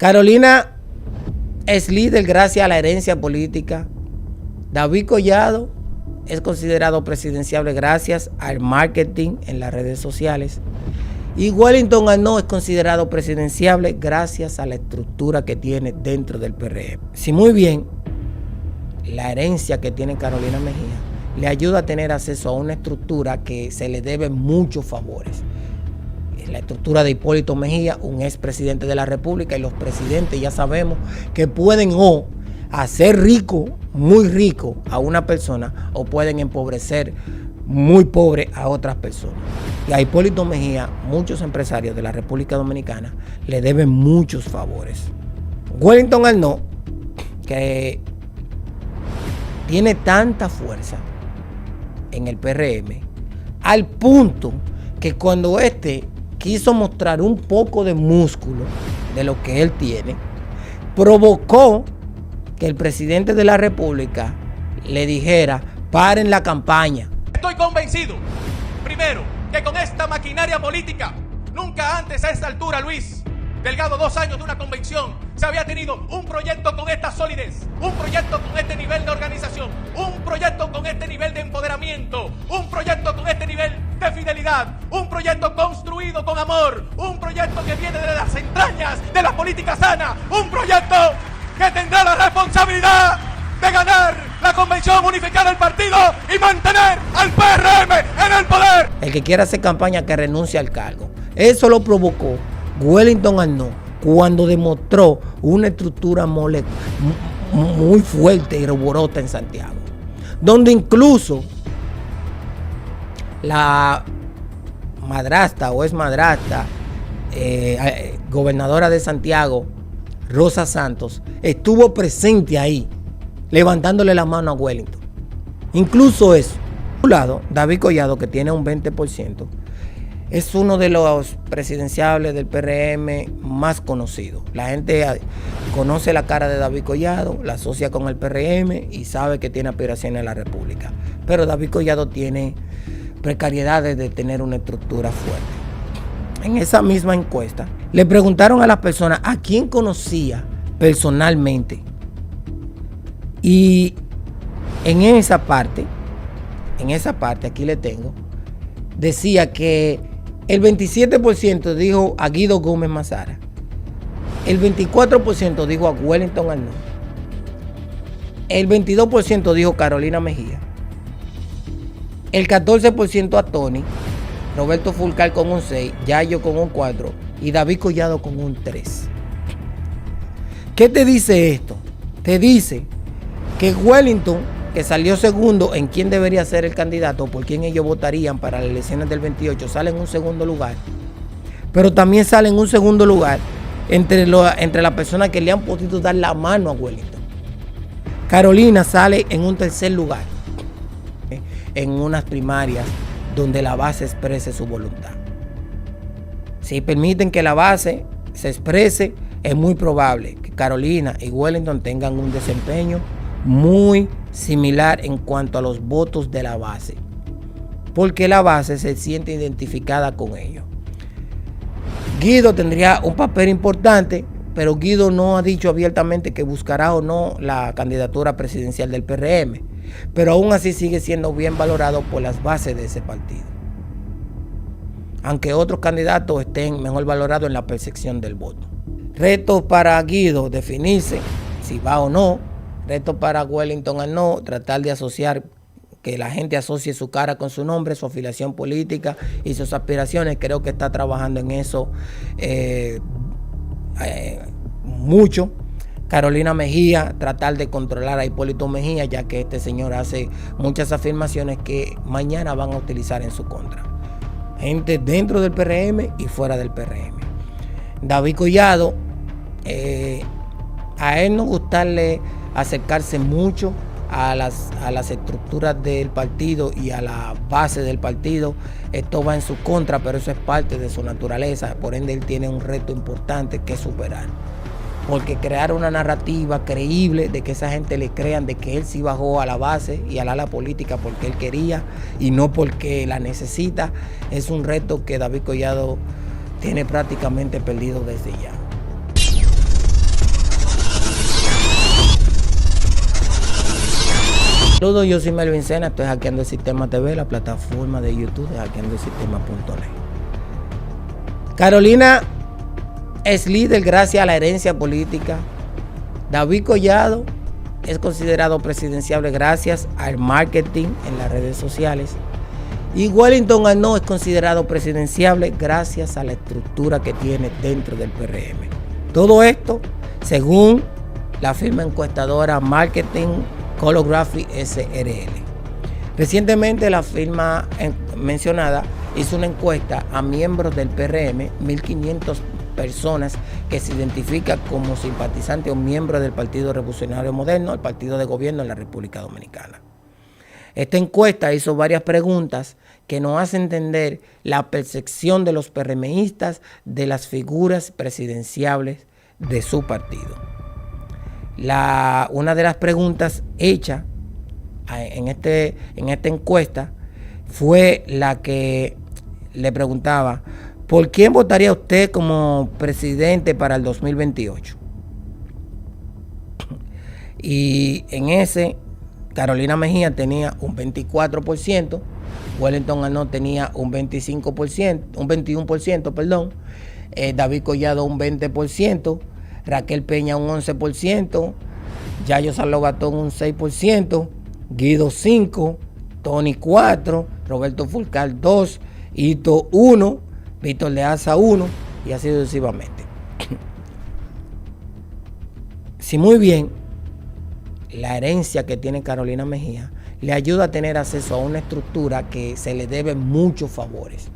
Carolina es líder gracias a la herencia política. David Collado es considerado presidenciable gracias al marketing en las redes sociales. Y Wellington Arnaud es considerado presidenciable gracias a la estructura que tiene dentro del PRM. Si muy bien, la herencia que tiene Carolina Mejía le ayuda a tener acceso a una estructura que se le debe muchos favores. La estructura de Hipólito Mejía, un expresidente de la República, y los presidentes ya sabemos que pueden o hacer rico, muy rico a una persona, o pueden empobrecer muy pobre a otras personas. Y a Hipólito Mejía, muchos empresarios de la República Dominicana le deben muchos favores. Wellington Arnaud, que tiene tanta fuerza en el PRM, al punto que cuando quiso mostrar un poco de músculo de lo que él tiene, provocó que el presidente de la República le dijera: paren la campaña. Estoy convencido, primero, que con esta maquinaria política, nunca antes a esta altura, Luis Delgado, 2 años de una convención, se había tenido un proyecto con esta solidez, un proyecto con este nivel de organización, un proyecto con este nivel de empoderamiento, un proyecto con este nivel de fidelidad, un proyecto construido con amor, un proyecto que viene de las entrañas de la política sana, un proyecto que tendrá la responsabilidad de ganar la convención, unificar el partido y mantener al PRM en el poder. El que quiera hacer campaña, que renuncie al cargo. Eso lo provocó Wellington Arnaud cuando demostró una estructura muy fuerte y reborota en Santiago, donde incluso la madrastra o exmadrastra gobernadora de Santiago, Rosa Santos, estuvo presente ahí, levantándole la mano a Wellington. Incluso eso. Por un lado, David Collado, que tiene un 20%, es uno de los presidenciables del PRM más conocidos. La gente conoce la cara de David Collado, la asocia con el PRM y sabe que tiene aspiraciones en la República. Pero David Collado tiene precariedades de tener una estructura fuerte. En esa misma encuesta, le preguntaron a las personas a quién conocía personalmente. Y en esa parte, aquí le tengo, decía que el 27% dijo a Guido Gómez Mazara, el 24% dijo a Wellington Arnaud, el 22% dijo Carolina Mejía, el 14% a Tony, Roberto Fulcar con un 6, Yayo con un 4 y David Collado con un 3. ¿Qué te dice esto? Te dice que Wellington, que salió segundo en quién debería ser el candidato, por quién ellos votarían para las elecciones del 28, sale en un segundo lugar. Pero también sale en un segundo lugar entre las personas que le han podido dar la mano a Wellington. Carolina sale en un tercer lugar, en unas primarias donde la base exprese su voluntad. Si permiten que la base se exprese, es muy probable que Carolina y Wellington tengan un desempeño muy similar en cuanto a los votos de la base, porque la base se siente identificada con ellos. Guido tendría un papel importante, pero Guido no ha dicho abiertamente que buscará o no la candidatura presidencial del PRM, pero aún así sigue siendo bien valorado por las bases de ese partido, aunque otros candidatos estén mejor valorados en la percepción del voto. Reto para Guido: definirse si va o no. Reto para Wellington Arnaud: tratar de asociar, que la gente asocie su cara con su nombre, su afiliación política y sus aspiraciones. Creo que está trabajando en eso mucho. Carolina Mejía: tratar de controlar a Hipólito Mejía, ya que este señor hace muchas afirmaciones que mañana van a utilizar en su contra. Gente dentro del PRM y fuera del PRM. David Collado, a él no gustarle acercarse mucho a las estructuras del partido y a la base del partido. Esto va en su contra, pero eso es parte de su naturaleza. Por ende, él tiene un reto importante que superar. Porque crear una narrativa creíble de que esa gente le crean de que él sí bajó a la base y al ala política porque él quería y no porque la necesita, es un reto que David Collado tiene prácticamente perdido desde ya. Saludos, yo soy Melvin Sena, estoy hackeando el sistema TV, la plataforma de YouTube de hackeandoelsistema.net. Carolina es líder gracias a la herencia política. David Collado es considerado presidenciable gracias al marketing en las redes sociales. Y Wellington Arnaud es considerado presidenciable gracias a la estructura que tiene dentro del PRM. Todo esto según la firma encuestadora Marketing Holography SRL. Recientemente la firma mencionada hizo una encuesta a miembros del PRM, 1.500 personas que se identifican como simpatizantes o miembros del Partido Revolucionario Moderno, el partido de gobierno en la República Dominicana. Esta encuesta hizo varias preguntas que nos hacen entender la percepción de los PRMistas de las figuras presidenciables de su partido. Una de las preguntas hechas en esta encuesta fue la que le preguntaba: ¿por quién votaría usted como presidente para el 2028? Y en ese, Carolina Mejía tenía un 24%, Wellington Arnaud tenía un 21%, perdón, David Collado un 20%, Raquel Peña un 11%, Yayo Salvatón un 6%, Guido 5%, Tony 4%, Roberto Fulcar 2%, Hito 1%, Víctor de Asa 1%, y así sucesivamente. Si muy bien, la herencia que tiene Carolina Mejía le ayuda a tener acceso a una estructura que se le debe muchos favores.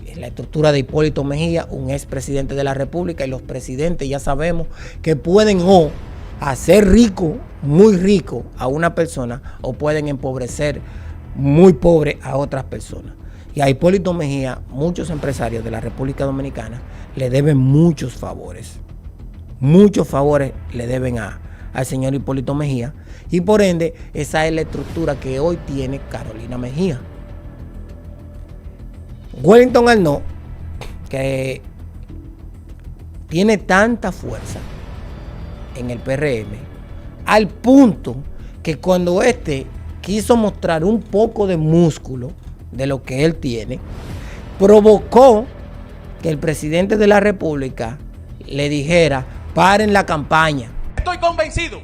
Es la estructura de Hipólito Mejía, un expresidente de la República, y los presidentes ya sabemos que pueden o hacer rico, muy rico a una persona, o pueden empobrecer muy pobre a otras personas. Y a Hipólito Mejía, muchos empresarios de la República Dominicana le deben muchos favores. Muchos favores le deben al señor Hipólito Mejía. Y por ende, esa es la estructura que hoy tiene Carolina Mejía. Wellington Arnaud, que tiene tanta fuerza en el PRM, al punto que cuando quiso mostrar un poco de músculo de lo que él tiene, provocó que el presidente de la República le dijera: paren la campaña. Estoy convencido,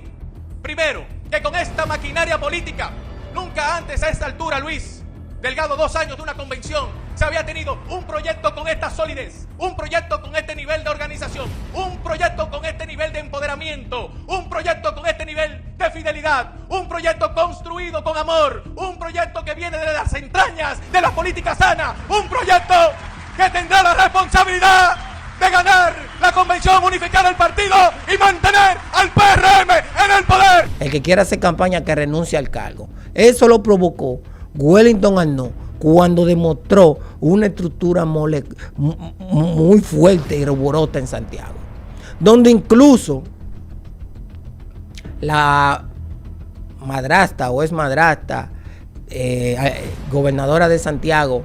primero, que con esta maquinaria política, nunca antes a esta altura, Luis Delgado, 2 años de una convención, se había tenido un proyecto con esta solidez, un proyecto con este nivel de organización, un proyecto con este nivel de empoderamiento, un proyecto con este nivel de fidelidad, un proyecto construido con amor, un proyecto que viene de las entrañas de la política sana, un proyecto que tendrá la responsabilidad de ganar la convención unificada del partido y mantener al PRM en el poder. El que quiera hacer campaña, que renuncie al cargo. Eso lo provocó Wellington Arnaud cuando demostró una estructura muy fuerte y rigurosa en Santiago, donde incluso la madrastra o exmadrastra gobernadora de Santiago,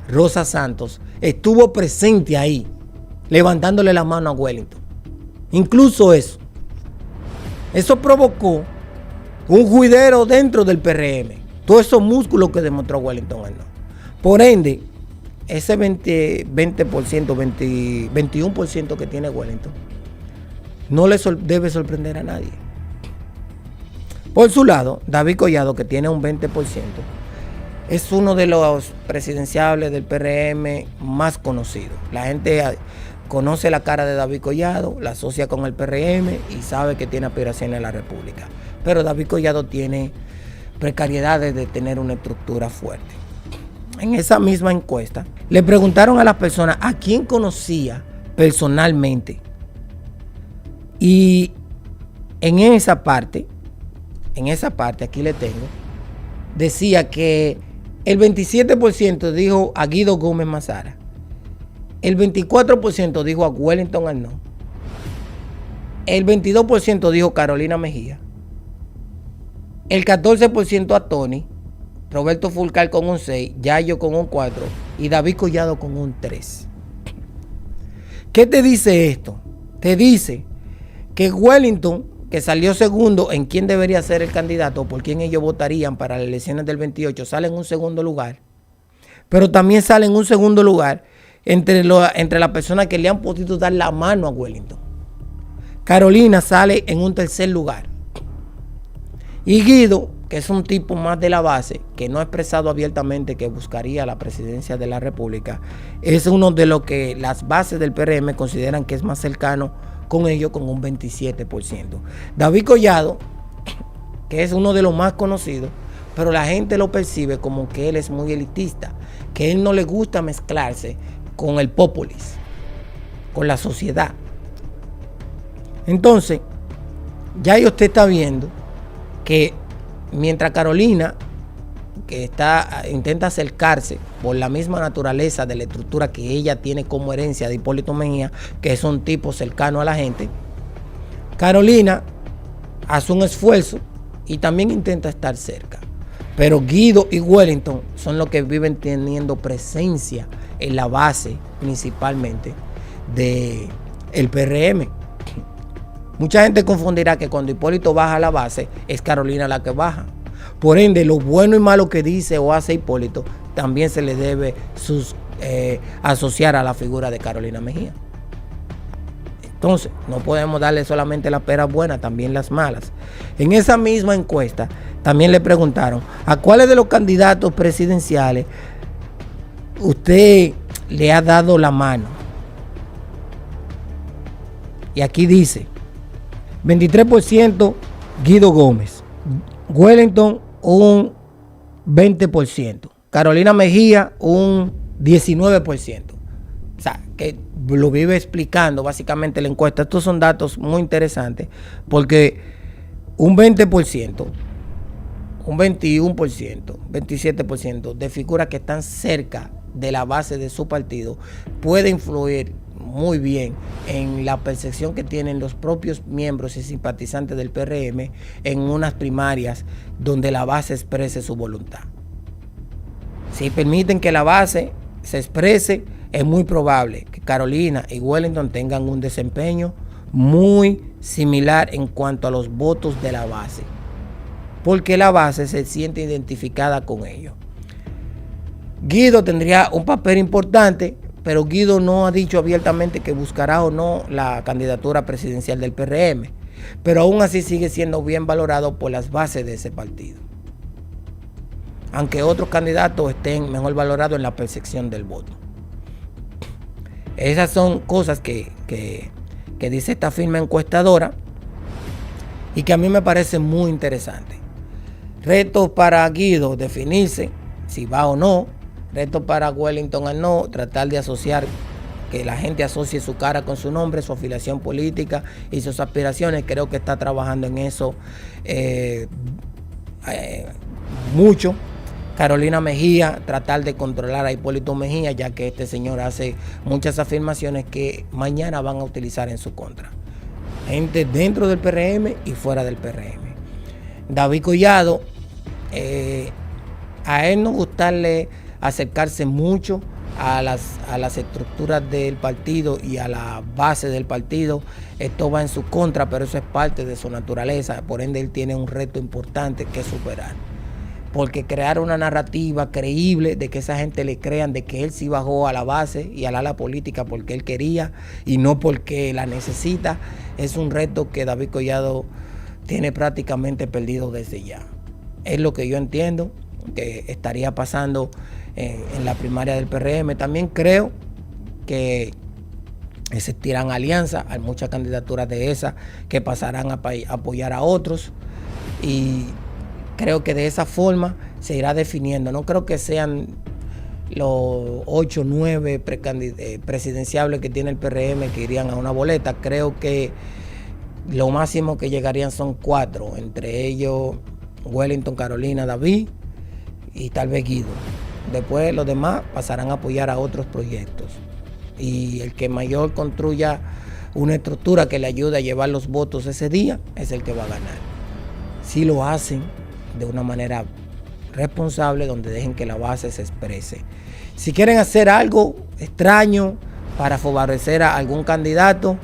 Rosa Santos, estuvo presente ahí, levantándole la mano a Wellington. Incluso eso provocó un juidero dentro del PRM. Todos esos músculos que demostró Wellington Arnaud. Por ende, ese 21% que tiene Wellington no le debe sorprender a nadie. Por su lado, David Collado, que tiene un 20%, es uno de los presidenciables del PRM más conocidos. La gente conoce la cara de David Collado, la asocia con el PRM y sabe que tiene aspiraciones en la República. Pero David Collado tiene precariedades de tener una estructura fuerte. En esa misma encuesta, le preguntaron a las personas a quién conocía personalmente. Y en esa parte, aquí le tengo, decía que el 27% dijo a Guido Gómez Mazara, el 24% dijo a Wellington Arnaud, el 22% dijo Carolina Mejía, el 14% a Tony, Roberto Fulcar con un 6, Yayo con un 4 y David Collado con un 3. ¿Qué te dice esto? Te dice que Wellington, que salió segundo en quién debería ser el candidato o por quién ellos votarían para las elecciones del 28, sale en un segundo lugar. Pero también sale en un segundo lugar entre las personas que le han podido dar la mano a Wellington. Carolina sale en un tercer lugar. Y Guido, que es un tipo más de la base, que no ha expresado abiertamente que buscaría la presidencia de la República, es uno de los que las bases del PRM consideran que es más cercano con ellos, con un 27%. David Collado, que es uno de los más conocidos, pero la gente lo percibe como que él es muy elitista, que él no le gusta mezclarse con el populis, con la sociedad. Entonces, ya usted está viendo que mientras Carolina, que intenta acercarse por la misma naturaleza de la estructura que ella tiene como herencia de Hipólito Mejía, que es un tipo cercano a la gente, Carolina hace un esfuerzo y también intenta estar cerca. Pero Guido y Wellington son los que viven teniendo presencia en la base principalmente del PRM. Mucha gente confundirá que cuando Hipólito baja a la base, es Carolina la que baja. Por ende, lo bueno y malo que dice o hace Hipólito, también se le debe asociar a la figura de Carolina Mejía. Entonces, no podemos darle solamente las peras buenas, también las malas. En esa misma encuesta, también le preguntaron a cuáles de los candidatos presidenciales usted le ha dado la mano. Y aquí dice, 23% Guido Gómez, Wellington un 20%, Carolina Mejía un 19%. O sea, que lo vive explicando básicamente la encuesta. Estos son datos muy interesantes porque un 20%, un 21%, 27% de figuras que están cerca de la base de su partido puede influir muy bien en la percepción que tienen los propios miembros y simpatizantes del PRM en unas primarias donde la base exprese su voluntad. Si permiten que la base se exprese, es muy probable que Carolina y Wellington tengan un desempeño muy similar en cuanto a los votos de la base, porque la base se siente identificada con ellos. Guido tendría un papel importante, pero Guido no ha dicho abiertamente que buscará o no la candidatura presidencial del PRM, pero aún así sigue siendo bien valorado por las bases de ese partido, aunque otros candidatos estén mejor valorados en la percepción del voto. Esas son cosas que dice esta firma encuestadora y que a mí me parece muy interesante. Retos para Guido, definirse si va o no. Retos para Wellington al no, tratar de asociar, que la gente asocie su cara con su nombre, su afiliación política y sus aspiraciones. Creo que está trabajando en eso mucho. Carolina Mejía, tratar de controlar a Hipólito Mejía, ya que este señor hace muchas afirmaciones que mañana van a utilizar en su contra. Gente dentro del PRM y fuera del PRM. David Collado, a él no gustarle acercarse mucho a las estructuras del partido y a la base del partido. Esto va en su contra, pero eso es parte de su naturaleza. Por ende, él tiene un reto importante que superar. Porque crear una narrativa creíble de que esa gente le crean de que él sí bajó a la base y al ala política porque él quería y no porque la necesita, es un reto que David Collado tiene prácticamente perdido desde ya. Es lo que yo entiendo que estaría pasando en la primaria del PRM. También creo que existirán alianzas, hay muchas candidaturas de esas que pasarán a apoyar a otros y creo que de esa forma se irá definiendo. No creo que sean los 8 o 9 presidenciables que tiene el PRM que irían a una boleta. Creo que lo máximo que llegarían son 4, entre ellos Wellington, Carolina, David y tal vez Guido. Después los demás pasarán a apoyar a otros proyectos. Y el que mayor construya una estructura que le ayude a llevar los votos ese día es el que va a ganar. Si lo hacen de una manera responsable, donde dejen que la base se exprese. Si quieren hacer algo extraño para favorecer a algún candidato,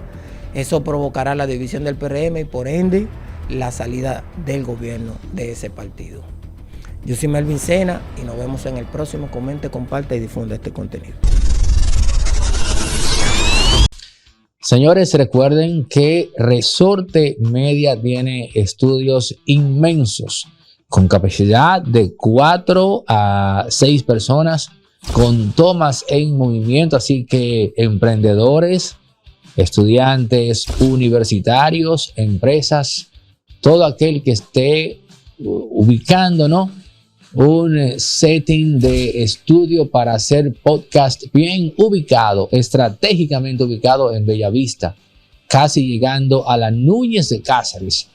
eso provocará la división del PRM y por ende la salida del gobierno de ese partido. Yo soy Melvin Sena y nos vemos en el próximo. Comente, comparte y difunda este contenido. Señores, recuerden que Resorte Media tiene estudios inmensos con capacidad de 4 a 6 personas, con tomas en movimiento, así que emprendedores, estudiantes, universitarios, empresas, todo aquel que esté ubicando, ¿no?, un setting de estudio para hacer podcast bien ubicado, estratégicamente ubicado en Bellavista, casi llegando a la Núñez de Cáceres.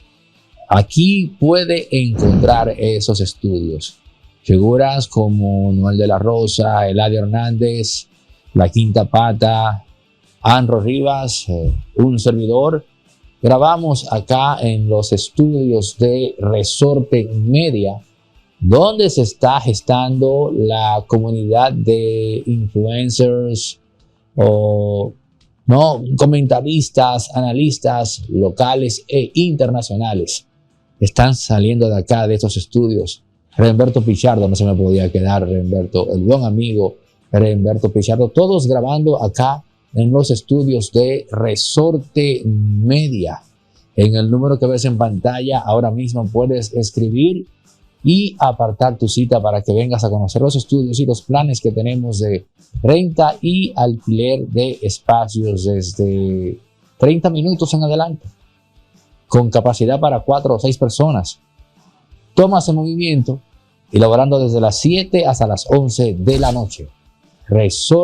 Aquí puede encontrar esos estudios. Figuras como Noel de la Rosa, Eladio Hernández, La Quinta Pata, Anro Rivas, un servidor. Grabamos acá en los estudios de Resorte Media, donde se está gestando la comunidad de influencers o comentaristas, analistas locales e internacionales. Están saliendo de acá, de estos estudios. Remberto Pichardo, no se me podía quedar, Remberto, el buen amigo Remberto Pichardo, todos grabando acá en los estudios de Resorte Media. En el número que ves en pantalla ahora mismo puedes escribir y apartar tu cita para que vengas a conocer los estudios y los planes que tenemos de renta y alquiler de espacios desde 30 minutos en adelante, con capacidad para 4 o 6 personas. Tomas en movimiento y laborando desde las 7 hasta las 11 de la noche. Resort